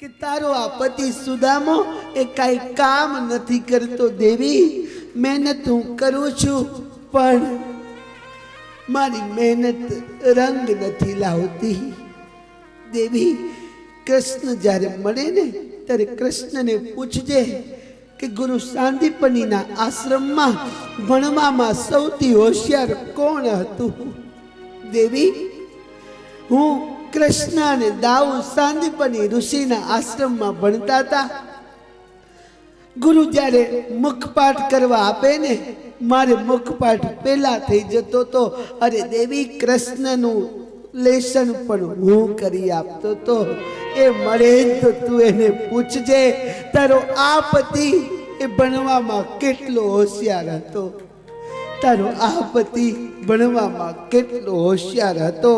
કે તારો આ પતિ સુદામો એ કાંઈ કામ નથી કરતો દેવી. મહેનત હું કરું છું પણ મારી મહેનત રંગ નથી લાવતી. દેવી, કૃષ્ણ જ્યારે મળે ને ત્યારે કૃષ્ણને પૂછજે કે ગુરુ સાંદીપનીના આશ્રમમાં ભણવામાં સૌથી હોશિયાર કોણ હતું. દેવી, હું કૃષ્ણ અને દાઉ સાંદીપની ઋષિના આશ્રમમાં ભણતા હતા. ગુરુ જ્યારે મુખપાઠ કરવા આપે ને, મારે મુખપાઠ પહેલા થઈ જતો તો. અરે દેવી, કૃષ્ણનું લેસન પણ હું કરી આપતો તો. એ મળે તો તું એને પૂછજે તારો આ પતિ એ ભણવામાં કેટલો હોશિયાર હતો. તારો આ પતિ ભણવામાં કેટલો હોશિયાર હતો.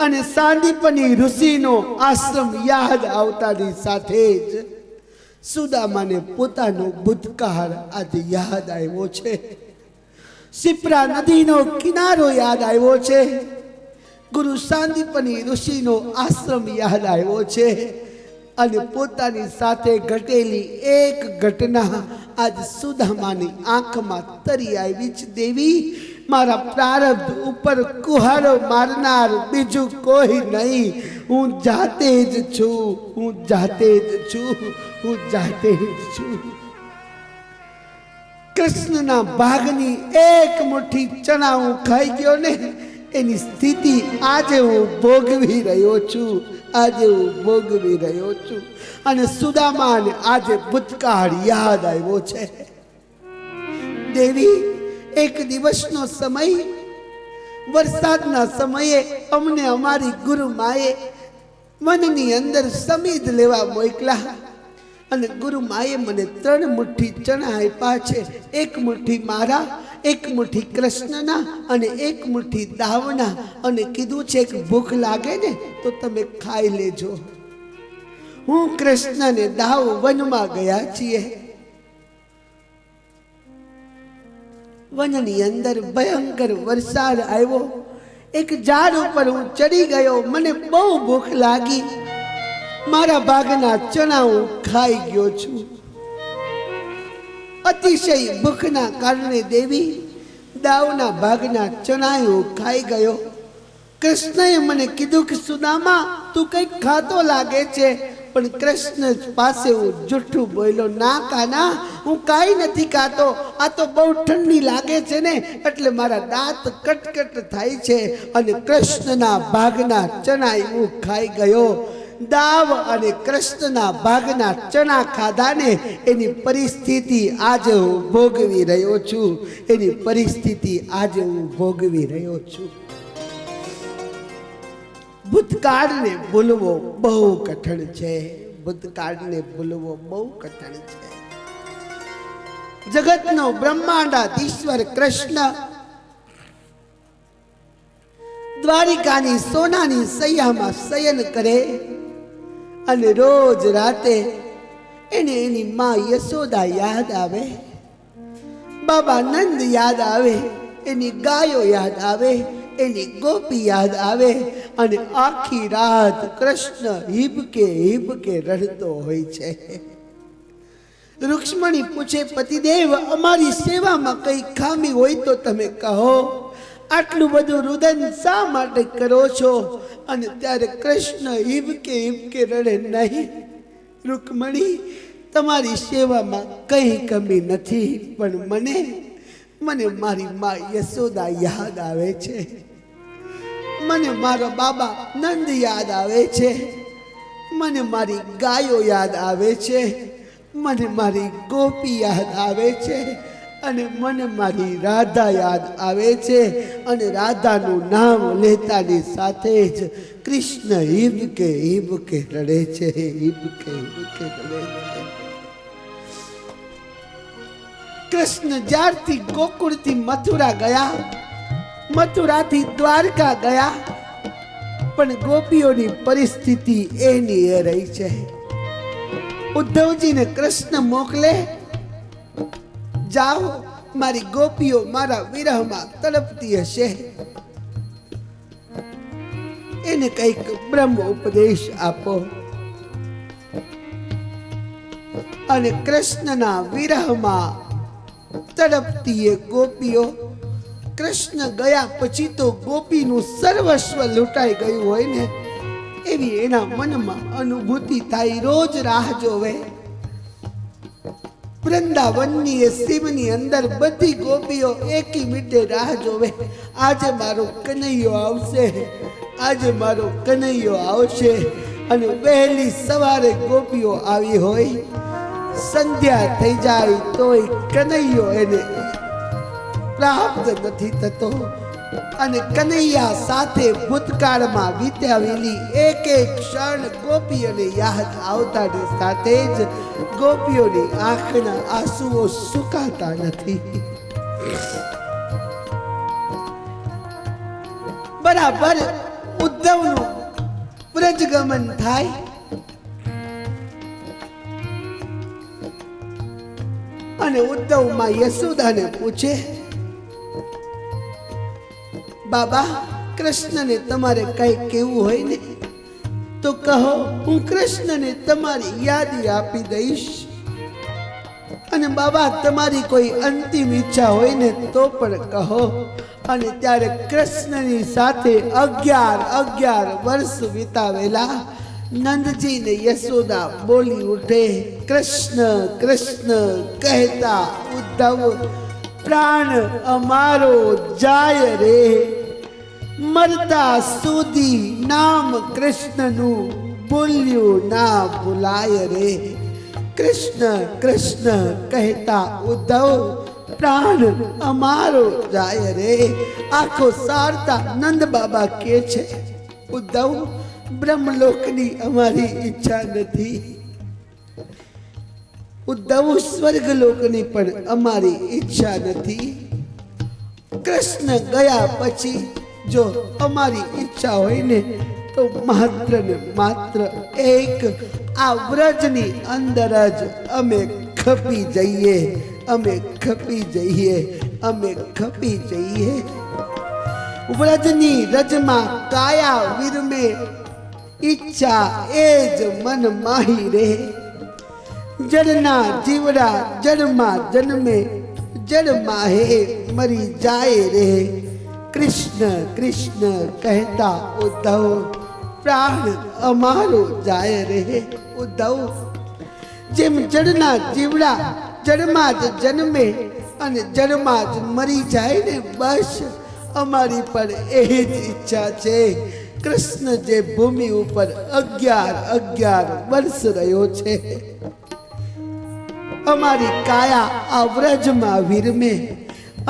અને સાંદીપની ઋષિનો આશ્રમ યાદ આવતાની સાથે જ સુદામાને પોતાનો ભૂતકાળ આજે યાદ આવ્યો છે. શિપ્રા નદીનો કિનારો યાદ આવ્યો છે. ગુરુ સાંદીપની ઋષિનો આશ્રમ યાદ આવ્યો છે. અને પોતાની સાથે ઘટેલી એક ઘટના આજ સુદામાની આંખમાં તરી આવી છે. દેવી, મારા પ્રારબ્ધ ઉપર કુહાડો મારનાર બીજું કોઈ નહીં. હું જાતે જ છું, હું જાતે જ છું, હું જાતે જ છું. કૃષ્ણના ભાગની એક મુઠ્ઠી ચણા હું ખાઈ ગયો ને, એની સ્થિતિ આજે હું ભોગવી રહ્યો છું. આજે હું ભોગવી રહ્યો છું. અને સુદામાને આજે ભૂતકાળ યાદ આવ્યો છે. દેવી, એક દિવસનો સમય, વરસાદના સમયે અમને અમારી ગુરુ માએ વનની અંદર સમીધ લેવા મોકલા. અને ગુરુ માએ મને 3 મુઠ્ઠી ચણા આપ્યા છે. 1 મુઠ્ઠી મારા, 1 મુઠ્ઠી કૃષ્ણના અને 1 મુઠ્ઠી દાવના. અને કીધું છે કે ભૂખ લાગે ને તો તમે ખાઈ લેજો. હું કૃષ્ણ ને દાવ વનમાં ગયા છીએ. વનની અંદર ભયંકર વરસાદ આવ્યો. એક ઝાડ ઉપર હું ચડી ગયો. મને બહુ ભૂખ લાગી. મારા ભાગના ચણા હું ખાઈ ગયો છું. અતિશય ભૂખના કારણે દેવી, દાવના ભાગના ચણા હું ખાઈ ગયો. કૃષ્ણએ મને કીધું કે સુદામા, તું કંઈક ખાતો લાગે છે. પણ કૃષ્ણ પાસે હું જૂઠું બોલ્યો. ના કાના, હું કાંઈ નથી ખાતો. આ તો બહુ ઠંડી લાગે છે ને, એટલે મારા દાંત કટકટ થાય છે. અને કૃષ્ણના ભાગના ચણા હું ખાઈ ગયો. દાવ અને કૃષ્ણના ભાગના ચણા ખાધાને એની પરિસ્થિતિ આજે હું ભોગવી રહ્યો છું. એની પરિસ્થિતિ આજે હું ભોગવી રહ્યો છું. ભૂતકાળને ભૂલવો બહુ કઠણ છે. ભૂતકાળને ભૂલવો બહુ કઠણ છે. જગતનો બ્રહ્માંડાધીશ્વર કૃષ્ણ દ્વારિકાની સોનાની સૈયામાં શયન કરે. અને રોજ રાતે એને એની માં યશોદા યાદ આવે, બાબા નંદ યાદ આવે, એની ગાયો યાદ આવે, એની ગોપી યાદ આવે. અને આખી રાત કૃષ્ણ હિબકે રડતો હોય છે. રૂક્ષ્મણી પૂછે, પતિદેવ, અમારી સેવામાં કઈ ખામી હોય તો તમે કહો. આટલું બધું રુદન શા માટે કરો છો? અને ત્યારે કૃષ્ણ હિબકે રડે, નહીં રૂકમણી, તમારી સેવામાં કઈ કમી નથી. પણ મને મારી માં યશોદા યાદ આવે છે. મને મારો બાબા નંદ યાદ આવે છે. મને મારી ગાયો યાદ આવે છે. મને મારી ગોપી યાદ આવે છે. અને મને મારી રાધા યાદ આવે છે. અને રાધાનું નામ લેતાની સાથે જ કૃષ્ણ હિબકે રડે છે. હિબકે રડે છે. કૃષ્ણ જ્યારથી ગોકુળથી મથુરા ગયા, મથુરાથી દ્વારકા ગયા, પણ ગોપીઓની પરિસ્થિતિ એની એ રહી છે. ઉદ્ધવજીને કૃષ્ણ મોકલે, જાઓ, મારી ગોપીઓ મારા વિરહમાં તડપતી હશે, એને કંઈક બ્રહ્મ ઉપદેશ આપો. અને કૃષ્ણના વિરહમાં તડપતી એ ગોપીઓ. કૃષ્ણ ગયા પછી તો ગોપીનું સર્વસ્વ લૂંટાઈ ગયું હોય ને એવી એના મનમાં અનુભૂતિ થાય. રોજ રાહ જોવે વૃંદાવનની એ સીમની અંદર બધી ગોપીઓ એકી મીટે રાહ જોવે. આજે મારો કનૈયો આવશે, આજે મારો કનૈયો આવશે. અને વહેલી સવારે ગોપીઓ આવી હોય, સંધ્યા થઈ જાય તોય કનૈયો એને પ્રાપ્ત નથી થતો. અને કનૈયા સાથે ભૂતકાળમાં વિતાવેલી એક એક ક્ષણ ગોપીઓને યાદ આવતાની સાથે જ ગોપીઓની આંખના આંસુઓ સુકાતા નથી. બરાબર ઉદ્ધવનું વ્રજગમન થાય. અને ઉદ્ધવમાં યશોદાને પૂછે, બાબા કૃષ્ણને તમારે કઈ કેવું હોય ને તો કહો, હું કૃષ્ણને તમારી યાદી આપી દઈશ. અને બાબા તમારી કોઈ અંતિમ ઈચ્છા હોય ને તો પણ કહો. અને ત્યારે કૃષ્ણની સાથે 11 વર્ષ વિતાવેલા નંદજી ને યશોદા બોલી ઉઠે, કૃષ્ણ કૃષ્ણ કહેતા ઉદ્ધવ પ્રાણ અમારો જાય રે, મરતા સુધી નામ કૃષ્ણનું ભૂલ્યું ના ભૂલાય રે. કૃષ્ણ કૃષ્ણ કહેતા ઉદ્ધવ પ્રાણ અમારો જાય રે. આખો સારતા નંદ બાબા કે છે, ઉદ્ધવ બ્રહ્મલોકની અમારી ઈચ્છા નથી, ઉદ્ધવ સ્વર્ગલોકની પણ અમારી ઈચ્છા નથી. કૃષ્ણ ગયા પછી જો અમારી ઈચ્છા હોય ને તો માત્ર ને માત્ર એક આ વ્રજની અંદર જ અમે ખપી જઈએ, અમે ખપી જઈએ, અમે ખપી જઈએ. વ્રજની રજમાં કાયા વિરમે ઈચ્છા એ જ મન માહી રે. જળના જીવડા જળમાં જન્મે, જળમાં હે મરી જાય રે. કૃષ્ણ કૃષ્ણ કહેતા ઉદ્ધવ પ્રાણ અમારો જાય રે. ઉદ્ધવ જેમ જળના જીવડા જળમાં જ જન્મે અને જળમાં જ મરી જાય ને, બસ અમારી પણ એ જ ઈચ્છા છે. કૃષ્ણ જે ભૂમિ ઉપર 11 વર્ષ રહ્યો છે, અમારી કાયા આ વ્રજમાં વિરમે,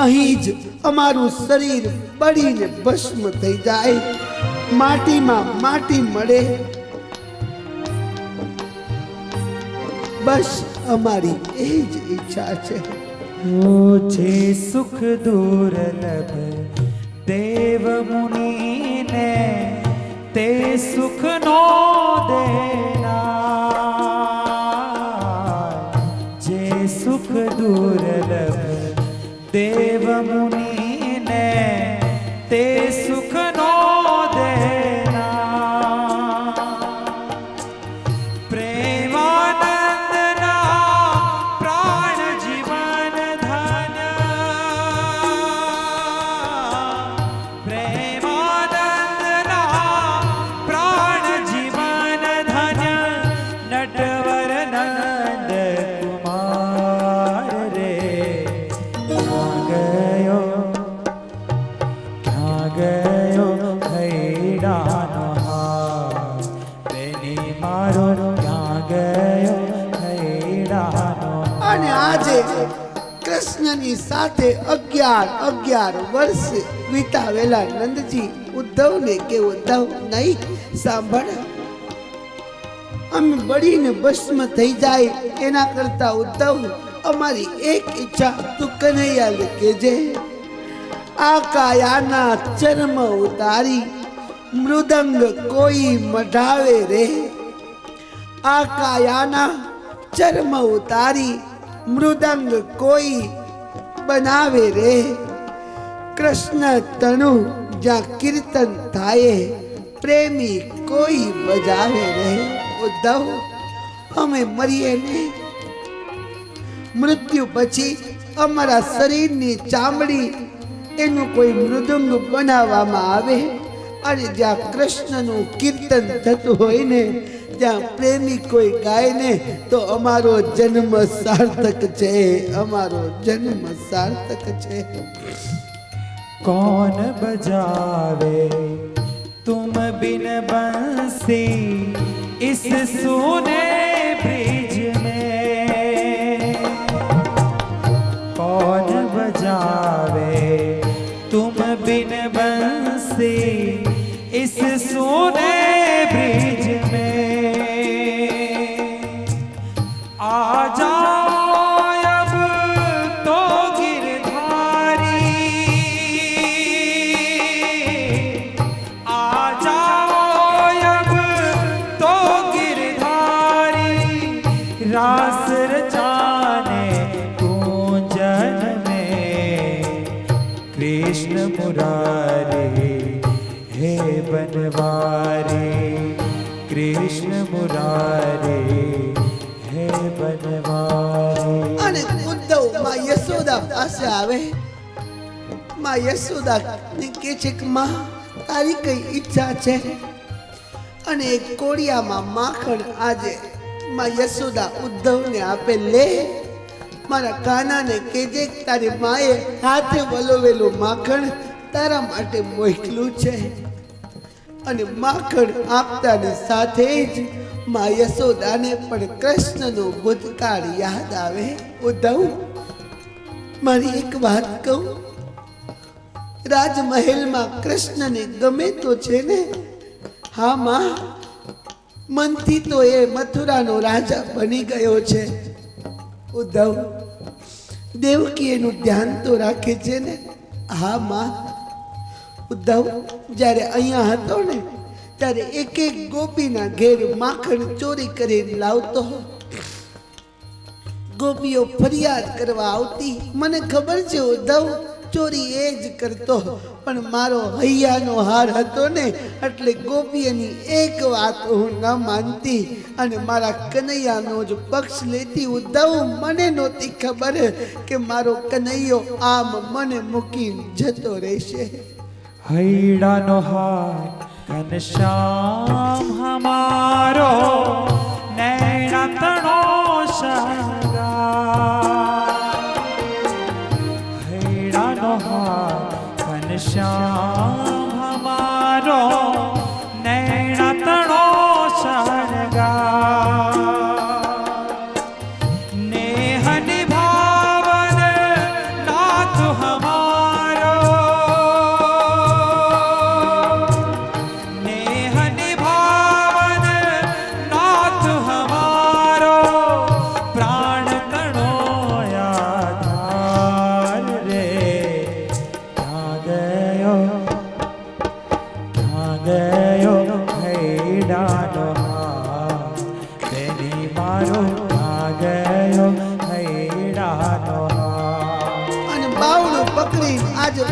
અહીં જ અમારું શરીર બળીને ભસ્મ થઈ જાય, માટીમાં માટી મળે, બસ અમારી એ જ ઈચ્છા છે. છે સુખ દુર્લભ દેવ મુનિને, તે સુખ નો દેનાર. જે સુખ દુર્લભ દેવ મુનિને, તે સુખ નો દેનાર. પ્રેમાનંદના પ્રાણ જીવન ધન, પ્રેમાનંદના પ્રાણ જીવન ધન, નટવર નંદ કુમાર રે. ક્યાં ગયો ખૈડાનો હાર, તેની મારો ક્યાં ગયો ખૈડાનો. અને આજે કૃષ્ણની સાથે 11 વર્ષ વિતાવેલા નંદજી ઉદ્ધવને કે ઉદ્ધવ નહીં સાંભળ, અમે બળીને ભસ્મ થઈ જાય એના કરતા ઉદ્ધવ અમારી એક ઈચ્છા તું કનૈયા કેજે. આ કાયાના ચર્મ ઉતારી મૃદંગ કોઈ મઢાવે રે. આ કાયાના ચર્મ ઉતારી મૃદંગ કોઈ બનાવે રે. કૃષ્ણ તનુ જ્યાં કીર્તન થાય પ્રેમી કોઈ બજાવે રે. ઉદ્ધવ અમે મરીએ ને મૃત્યુ પછી અમારા શરીરની ચામડી એનું કોઈ મૃદંગ બનાવવામાં આવે અને જ્યાં કૃષ્ણનું કીર્તન થતું હોય ને ત્યાં પ્રેમી કોઈ ગાય ને તો અમારો જન્મ સાર્થક છે, અમારો જન્મ સાર્થક છે। कौन बजावे तुम बिन बंसी इस सोने ब्रिज में, कौन बजावे तुम बिन बंसी इस सोने ब्रिज में, आ जाओ अब तो गिरधारी, आ जाओ अब तो गिरधारी, रास रचाने कूंजन में, कृष्ण मुरारी हे बनवारी, कृष्ण मुरारी हे बनवारी। અને ઉદ્ધવ માં યશોદા પાસે આવે। માં યશોદા ને કહે છે કે માં તારી કઈ ઈચ્છા છે? અને એક કોડિયામાં માખણ આજે માં યશોદા ઉદ્ધવને આપે, લે મારા કાનાને કહેજે કે તારી માએ હાથે વલોવેલું માખણ તારા માટે મોકલ્યું છે। અને માખણ આપતાની સાથે જ માં યશોદાને પણ કૃષ્ણનો ભૂતકાળ યાદ આવે। ઉદ્ધવ મારી એક વાત કહું, રાજમહેલમાં કૃષ્ણને ગમે તો છે ને? હા માં, મનથી તો એ મથુરાનો રાજા બની ગયો છે। ઉદ્ધવ દેવકી એનું ધ્યાન તો રાખે છે ને? હા માં। ઉદ્ધવ જ્યારે અહીંયા હતો ને ત્યારે એક એક ગોપીના ઘેર માખણ ચોરી કરીને લાવતો, ગોપીઓ ફરિયાદ કરવા આવતી, મને ખબર છે ઉદ્ધવ ચોરી એ જ કરતો, પણ મારો હૈયાનો હાર હતો ને એટલે ગોપીઓની એક વાત હું ન માનતી અને મારા કનૈયાનો જ પક્ષ લેતી। ઉદ્ધવ મને નહોતી ખબર કે મારો કનૈયો આમ મને મૂકીને જતો રહેશે। હૈડાનો હાર ઘનશ્યામ હમારો, નૈણા તણો શણગાર, હૈડાનો હાર ઘનશ્યામ હમારો, નૈણા તણો શણગાર, નેહ નિભાવન નાથ હમારો,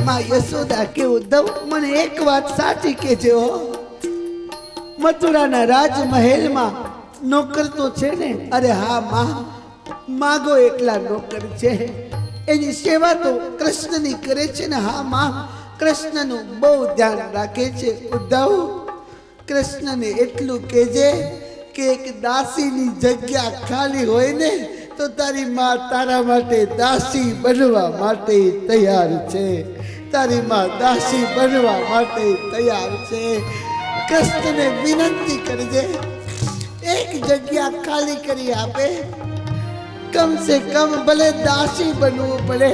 માં યશોદા કે ઉદ્ધવ મને એક વાત સાચી કહેજે હો, મથુરાના રાજમહેલમાં નોકર તો છે ને? અરે હા માં, માગો એટલા નોકર છે, એની સેવા તો કૃષ્ણની કરે છે ને? હા માં, કૃષ્ણનું બહુ ધ્યાન રાખે છે। ઉદ્ધવ કૃષ્ણને એટલું કહેજે કે એક દાસીની જગ્યા ખાલી હોય ને તો તારી માં તારા માટે દાસી બનવા માટે તૈયાર છે, તારી માં દાસી બનવા માટે તૈયાર છે। કૃષ્ણને વિનંતી કરજે એક જગ્યા ખાલી કરી આપે, કમ સે કમ ભલે દાસી બનવું પડે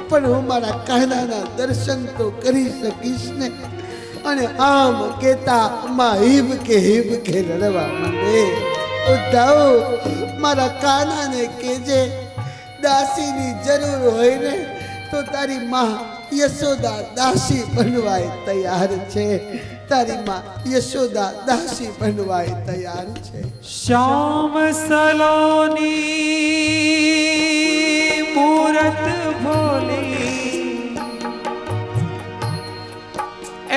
પણ હું મારા કાનાના દર્શન તો કરી શકીશ ને। અને આમ કેતા માં હિબ કે રડવા માંડે। ઉદ્ધવ મારા કાનાને કહેજે દાસીની જરૂર હોય ને તો તારી માં યશોદા દાસી બનવાય તૈયાર છે, તારી માં યશોદા દાસી બનવાય તૈયાર છે। શ્યામ સલોની મૂરત ભોલી,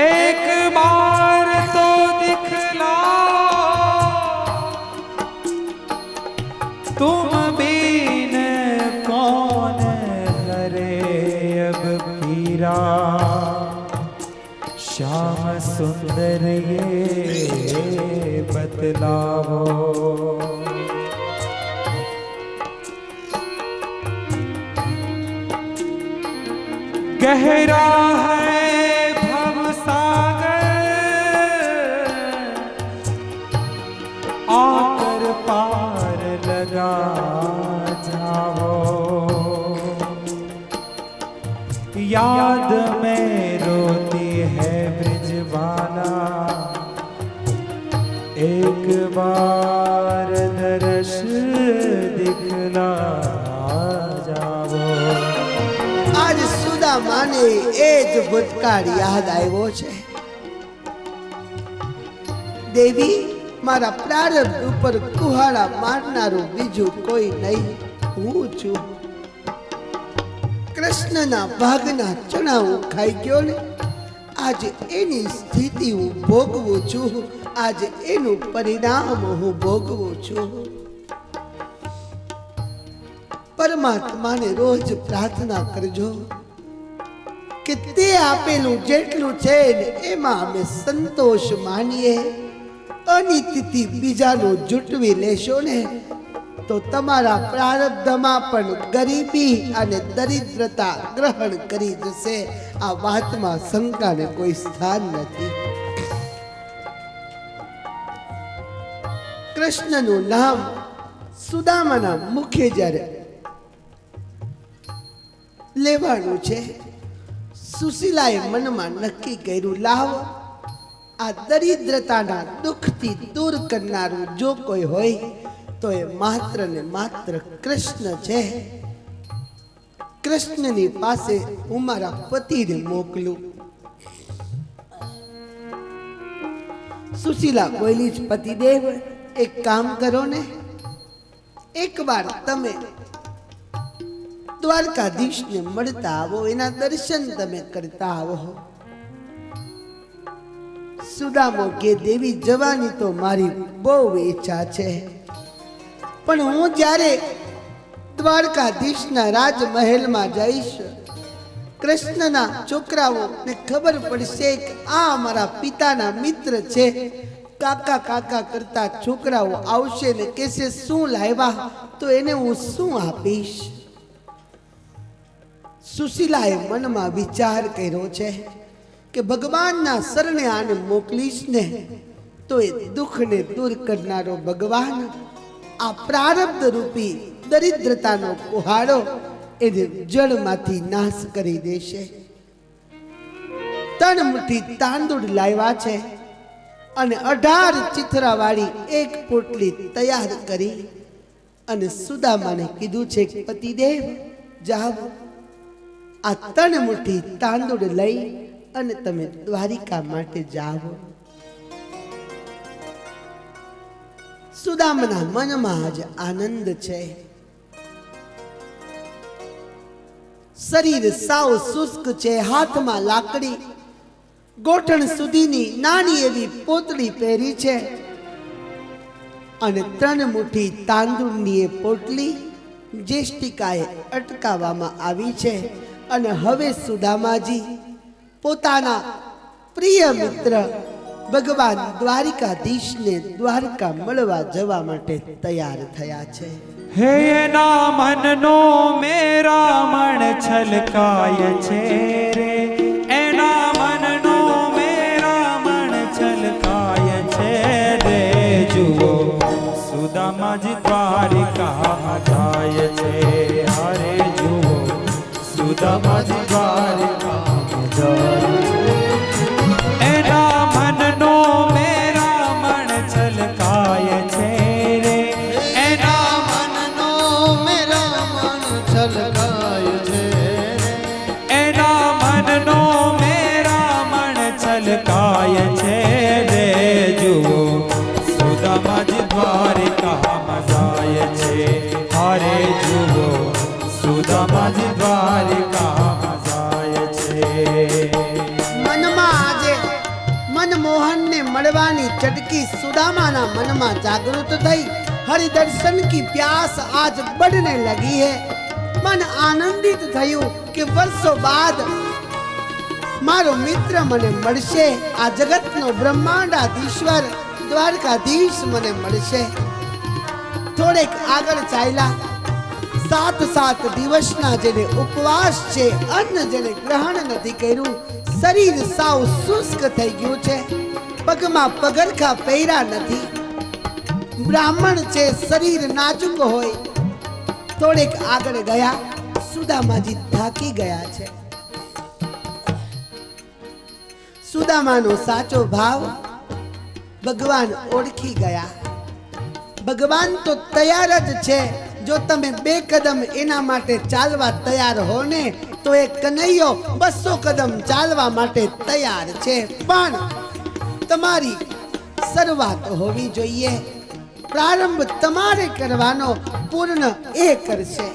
एक बार तो दिखलाओ तुम बिन कौन सुंदर ये बतलाओ। गहरा है भवसागर आकर पार लगा जाओ। याद में रोती है ब्रिजवाला एक बार दर्श दिखला जाओ। आज સુદામાને એ જ ભૂતકાળ યાદ આવ્યો છે। દેવી, મારા પ્રારબ્ધ ઉપર કુહાડા મારનારું બીજું કોઈ નહીં, હું છું। કૃષ્ણના ભાગના ચણા હું ખાઈ ગયો ને, આજે એની સ્થિતિ હું ભોગવું છું, આજે એનું પરિણામ હું ભોગવું છું। પરમાત્માને રોજ પ્રાર્થના કરજો કે તે આપેલું જેટલું છે ને એમાં અમે સંતોષ માનીએ। અનિતિથી બીજાનું જૂટવી લેશો ને તો તમારા પ્રારબ્ધમાં પણ ગરીબી અને દરિદ્રતા ગ્રહણ કરી જશે। આ વાતમાં શંકાને કોઈ સ્થાન નથી। કૃષ્ણનું નામ સુદામાના મુખે જ્યારે લેવાનું છે, સુશીલાએ મનમાં નક્કી કર્યું, લાવ આ દરિદ્રતાના દુઃખથી દૂર કરનારું જો કોઈ હોય તો એ માત્ર ને માત્ર કૃષ્ણ છે। કૃષ્ણની પાસે હું મારા પતિને મોકલું। સુશીલા બોલી, પતિદેવ એક કામ કરો ને, એકવાર તમે દ્વારકાધીશને મળતા આવો, એના દર્શન તમે કરતા આવો। સુદામો કે દેવી, જવાની તો મારી બહુ ઈચ્છા છે, પણ હું જ્યારે દ્વારકાધીશના રાજમહેલમાં જઈશ, કૃષ્ણના છોકરાઓને ખબર પડશે કે આ અમારા પિતાના મિત્ર છે, કાકા કાકા કરતા છોકરાઓ આવશે ને કહેશે શું લાવ્યા, તો એને હું શું આપીશ? સુશીલાએ મનમાં વિચાર કર્યો છે કે ભગવાનના શરણે આને મોકલીશ ને તો એ દુઃખને દૂર કરનારો ભગવાન આ પ્રારબ્ધ રૂપી દરિદ્રતાનો કુહાડો એને જળમાંથી નાશ કરી દેશે। 3 મુઠ્ઠી તાંદૂળ લાવ્યા છે અને 18 ચિથરાવાળી એક પોટલી તૈયાર કરી અને સુદામાને કીધું છે કે પતિદેવ જાઓ, આ 3 મુઠ્ઠી તાંદૂળ લઈ અને તમે દ્વારિકા માટે જાઓ। સુદામાના મનમાં આજ આનંદ છે। શરીર સાવ શુષ્ક છે, હાથમાં લાકડી, ગોઠણ સુધીની નાની એવી પોતળી પહેરી છે અને 3 મુઠ્ઠી તાંદૂળની એ પોટલી જેષ્ટિકાએ અટકાવવામાં આવી છે અને હવે સુદામાજી પોતાના પ્રિય મિત્ર ભગવાન દ્વારિકાધીશને દ્વારકા મળવા જવા માટે તૈયાર થયા છે। હે ના મનનો મેરા મન છલકાય છે રે, એના મનનો મેરા મન છલકાય છે રે, જુઓ સુદામાજી દ્વારિકામાં જાય છે, હરે જુઓ સુદામાજી દ્વારિકામાં જાય છે, એના મનનો મેરા મન છલકાય છે રે, એના મનનો મેરા મન છલકાય છે, એના મનનો મેરા મન છલકાય છે રે, જુઓ સુદામાજી દ્વારિકામાં જાય છે, હરે જુઓ સુદામાજી દ્વારિકામાં જાય છે। મનમાં આજે મનમોહનને મળવાની ચટકી સુદામાના મનમાં જાગૃત થઈ। હરિદર્શન की प्यास आज बढ़ने लगी है। मन आनंदित થયું કે વર્ષો બાદ મારો મિત્ર મને મળશે, આ જગતનો બ્રહ્માંડાધીશ્વર દ્વારકાધીશ મને મળશે. થોડેક આગળ ચાલ્યા. 7 દિવસના જેને ઉપવાસ છે, અન્ન જેને ગ્રહણ નથી કર્યું, શરીર સાવ શુષ્ક થઈ ગયું છે, પગમાં પગરખા પહેર્યા નથી, બ્રાહ્મણ છે, શરીર નાજુક હોય. થોડેક આગળ ગયા, સુદામાજી થાકી ગયા છે. સુદામાનો સાચો ભાવ ભગવાન ઓળખી ગયા. ભગવાન તો તૈયાર જ છે. જો તમે 2 કદમ એના માટે ચાલવા તૈયાર હો ને, તો એ કનૈયો 200 કદમ ચાલવા માટે તૈયાર છે. પણ તમારી શરૂઆત હોવી જોઈએ. પ્રારંભ તમારે કરવાનો, પૂર્ણ એ કરશે.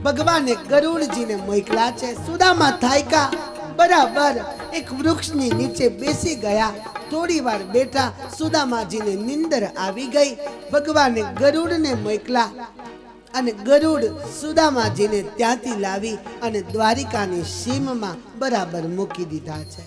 ભગવાને ગરુડજીને મોકલ્યા છે. સુદામા થાક્યા, બરાબર એક વૃક્ષની નીચે બેસી ગયા. થોડી વાર બેઠા, સુદામાજીને નિંદર આવી ગઈ. ભગવાને ગરુડને મોકલ્યા અને ગરુડ સુદામાજીને ત્યાંથી લાવી અને દ્વારિકાની સીમમાં બરાબર મૂકી દીધા છે.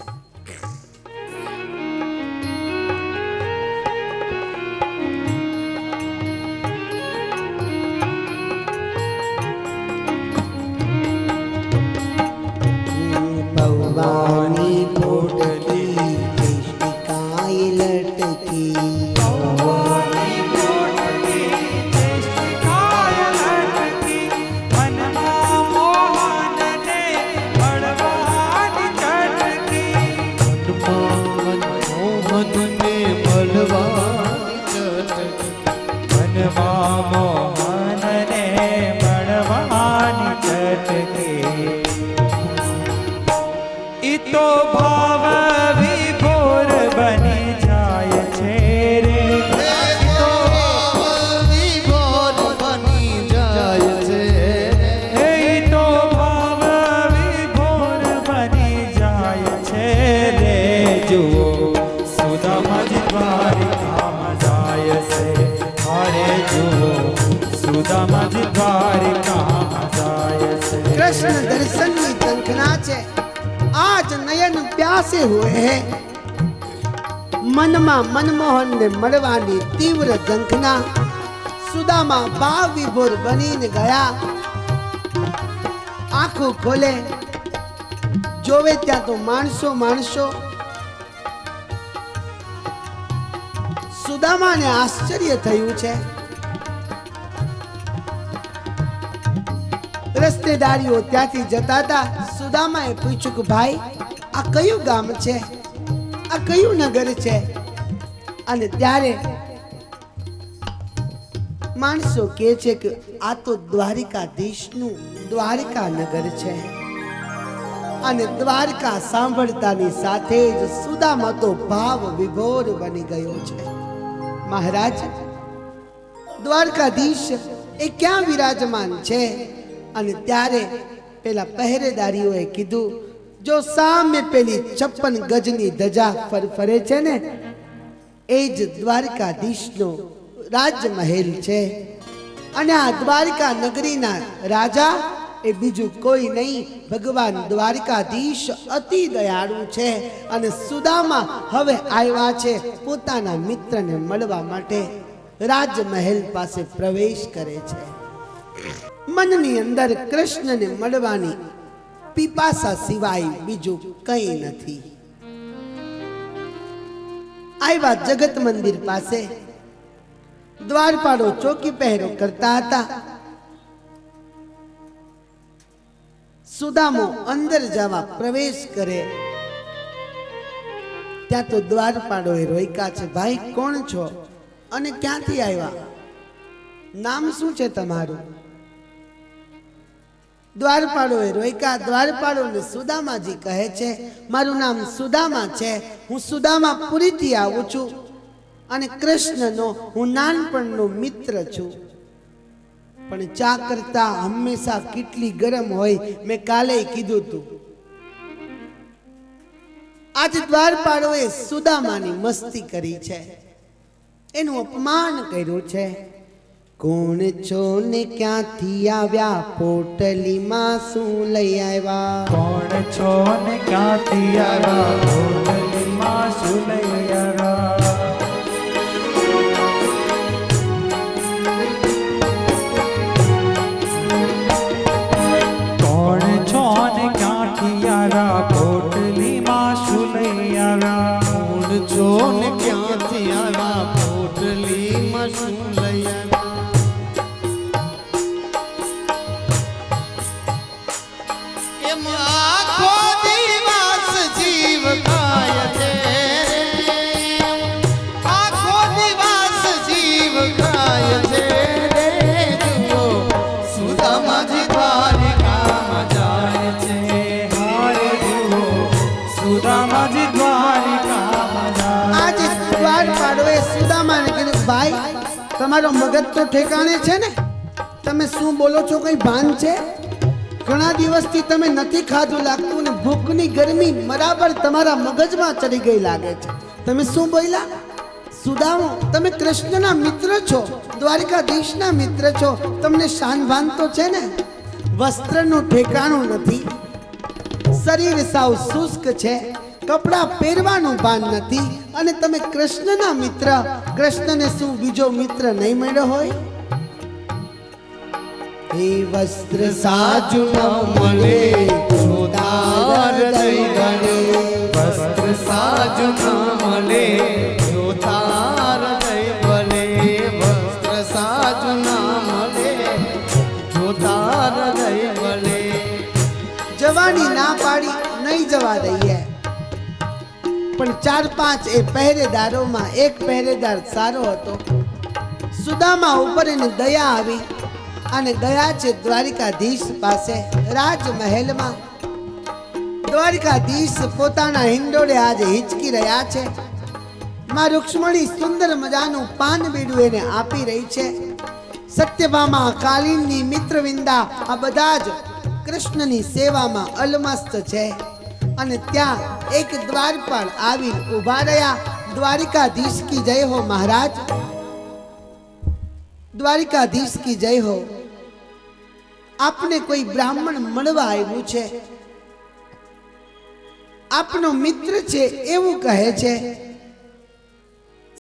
ભવાની પોટલી કેશિકાય લટકી, ભવાની પોટલી કેશિકાય લટકી, મનમાં મોહનને મળવાની ચટકી, મનમાં મોહનને મળવાની ચટકી, મનમાં મોહનને મળવાની ચટકી. ઈતો ભાવ વિભોર બની જાય છે રે, ઈતો વિભોર બની જાય છે, ઈતો ભાવ વિભોર બની જાય છે રે. જુઓ સુદામાજી દ્વારિકામાં જાય છે, અરે જુઓ સુદામાજી દ્વારિકામાં જાય છે. कृष्ण दर्शन की झंखना છે. आज नयन प्यासे हुए हैं. મનમાં મનમોહન ને મળવાની તીવ્ર ઝંખના. સુદામા ભાવ વિભોર બનીને ગયા. આંખો ખોલે, જોવે ત્યાં તો માણસો માણસો. સુદામાને આશ્ચર્ય થયું છે. રસ્તેદારીઓ ત્યાંથી જતા હતા. સુદામાએ પૂછ્યું કે ભાઈ, આ કયું ગામ છે, આ કયું નગર છે? અને ત્યારે માણસો કહે છે કે આ તો દ્વારિકાધીશનું દ્વારકા નગર છે. અને દ્વારકા સાંભળતાની સાથે જ સુદામા તો ભાવ વિભોર બની ગયો છે. મહારાજ, દ્વારકાધીશ એ ક્યાં વિરાજમાન છે? અને ત્યારે પેલા પહેરેદારીઓએ કીધું, જો સામે પેલી 56 ગજની ધજા ફરફરે છે ને, એ જ દ્વારકાધીશનો રાજમહેલ છે. અને આ દ્વારકા નગરીના રાજા એ બીજું કોઈ નહીં, ભગવાન દ્વારકાધીશ અતિ દયાળુ છે. અને સુદામા હવે આવ્યા છે પોતાના મિત્રને મળવા માટે. રાજમહેલ પાસે પ્રવેશ કરે છે. મનની અંદર કૃષ્ણને મળવાની પીપાસા સિવાય બીજું કંઈ નથી. આવ્યા જગત મંદિર પાસે. દ્વારપાળો ચોકી પહેરો કરતા હતા. સુદામો અંદર જવા પ્રવેશ કરે ત્યાં તો દ્વારપાળોએ રોક્યા છે. ભાઈ, કોણ છો અને ક્યાંથી આવ્યા? નામ શું છે તમારું? દ્વારપાળોએ રોક્યા. દ્વારપાળોને સુદામાજી કહે છે, મારું નામ સુદામા છે, હું સુદામાપુરીથી આવું છું અને કૃષ્ણનો હું નાનપણનો મિત્ર છું. પણ ચા કરતા હંમેશા કેટલી ગરમ હોય, મેં કાલે કીધું તું. આજ દ્વારપાળોએ સુદામાની મસ્તી કરી છે, એનું અપમાન કર્યું છે. કોણ છો ને ક્યાંથી આવ્યા પોટલીમાં શું લઈ આવ્યા કોણ છો ને ક્યાંથી આવ્યા પોટલીમાં શું લઈ આવ્યા કોણ છો ને ક્યાંથી આવ્યા પોટલીમાં શું લઈ આવ્યા કોણ છો ને ક્યાંથી આવ્યા પોટલીમાં શું લઈ આવ્યા એમ આખો દિવસ જીવ ખાય છે આખો દિવસ જીવ ખાય છે રે જુઓ સુદામાજી દ્વારિકામાં જાય છે હારે જુઓ સુદામાજી દ્વારિકામાં જાય આજે દ્વારપાળોએ સુદામાને કીધું ભાઈ તમારો મગજ તો ઠેકાણે છે ને તમે શું બોલો છો કઈ ભાન છે ઘણા દિવસથી તમે નથી ખાધું લાગતું ને ભૂખની ગરમી બરાબર તમારા મગજમાં ચડી ગઈ લાગે છે તમે શું બોલ્યા સુદામો તમે કૃષ્ણના મિત્ર છો દ્વારિકાધીશના મિત્ર છો તમને શાન ભાન તો છે ને વસ્ત્રનું ઠેકાણું નથી શરીર સાવ શુષ્ક છે કપડાં પહેરવાનું ભાન નથી અને તમે કૃષ્ણના મિત્ર કૃષ્ણને શું બીજો મિત્ર નહીં મળ્યો હોય હે વસ્ત્ર સાજુ ન મળે જોતાર દઈ ગણે વસ્ત્ર સાજુ ન મળે જોતાર દઈ ભલે વસ્ત્ર સાજુ ન મળે જોતાર દઈ ભલે જવાની ના પાડી નહીં જવા દઈએ પણ 4-5 એ પહેરેદારોમાં એક પહેરેદાર સારો હતો સુદામા ઉપર એને દયા આવી અને ગયા છે દ્વારિકાધીશ પાસે રાજમહેલમાં દ્વારિકાધીશ પોતાના હિંડોળે આજે હિંચકી રહ્યા છે માં રૂક્ષ્મણી સુંદર મજાનું પાન બીડું એને આપી રહી છે સત્યભામા કાલિંદી મિત્રવિંદા આ બધા જ કૃષ્ણની સેવામાં અલમસ્ત છે અને ત્યાં એક દ્વારપાળ આવી ઊભા રહ્યા દ્વારિકાધીશ કી જય હો મહારાજ દ્વારિકાધીશ કી જય હો આપને કોઈ બ્રાહ્મણ મળવા આવ્યું છે આપનો મિત્ર છે એવું કહે છે